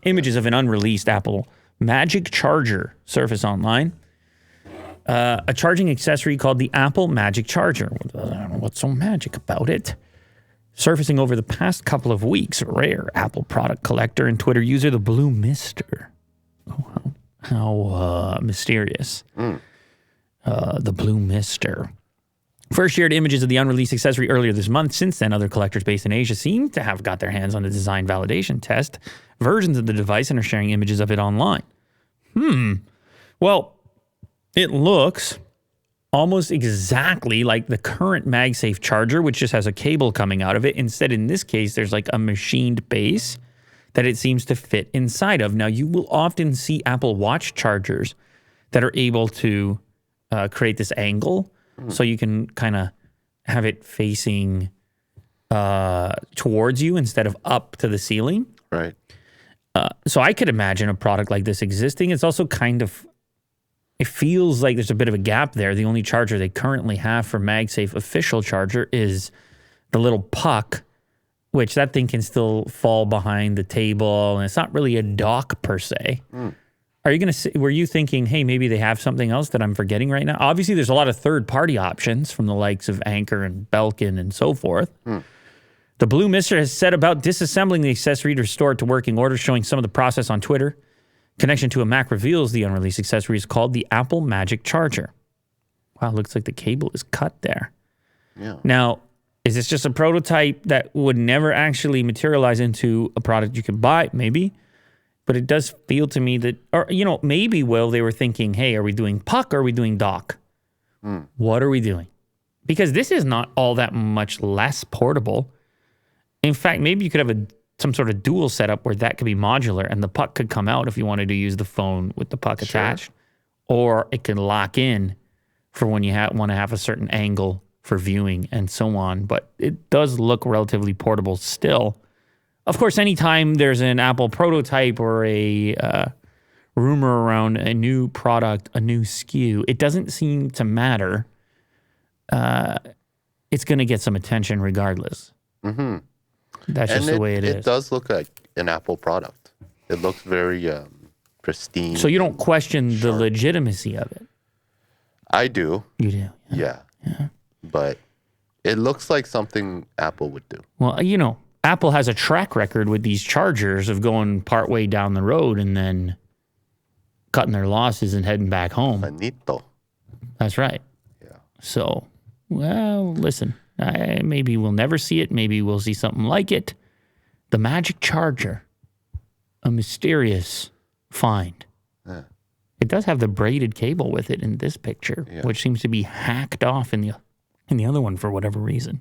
Images of an unreleased Apple Magic Charger surface online. A charging accessory called the Apple Magic Charger. I don't know what's so magic about it. Surfacing over the past couple of weeks, a rare Apple product collector and Twitter user, the Blue Mister. Oh, how mysterious. The Blue Mister. First shared images of the unreleased accessory earlier this month. Since then, other collectors based in Asia seem to have got their hands on the design validation test versions of the device and are sharing images of it online. Well, it looks almost exactly like the current MagSafe charger, which just has a cable coming out of it. Instead, in this case, there's like a machined base that it seems to fit inside of. Now, you will often see Apple Watch chargers that are able to create this angle so you can kind of have it facing towards you instead of up to the ceiling. Right. So I could imagine a product like this existing. It's also kind of, it feels like there's a bit of a gap there. The only charger they currently have for MagSafe official charger is the little puck, which that thing can still fall behind the table, and it's not really a dock per se. Are you going to? Were you thinking, hey, maybe they have something else that I'm forgetting right now? Obviously, there's a lot of third-party options from the likes of Anker and Belkin and so forth. The Blue Mister has said about disassembling the accessory to restore it to working order, showing some of the process on Twitter. Connection to a Mac reveals the unreleased accessory is called the Apple Magic Charger. Wow, looks like the cable is cut there. Yeah. Now, is this just a prototype that would never actually materialize into a product you could buy? Maybe. But it does feel to me that, or, maybe, Will, they were thinking, hey, are we doing puck or are we doing dock? What are we doing? Because this is not all that much less portable. In fact, maybe you could have some sort of dual setup where that could be modular and the puck could come out if you wanted to use the phone with the puck attached. Or it can lock in for when you want to have a certain angle for viewing and so on. But it does look relatively portable still. Of course, anytime there's an Apple prototype or a rumor around a new product, a new SKU, it doesn't seem to matter. It's going to get some attention regardless. That's just the way it is. It does look like an Apple product. It looks very pristine. So you don't question the legitimacy of it? I do. You do? Yeah. But it looks like something Apple would do. Well, Apple has a track record with these chargers of going partway down the road and then cutting their losses and heading back home. Finito. That's right. Yeah. So, well, listen, maybe we'll never see it. Maybe we'll see something like it. The Magic Charger, a mysterious find. Yeah. It does have the braided cable with it in this picture, which seems to be hacked off in the other one for whatever reason.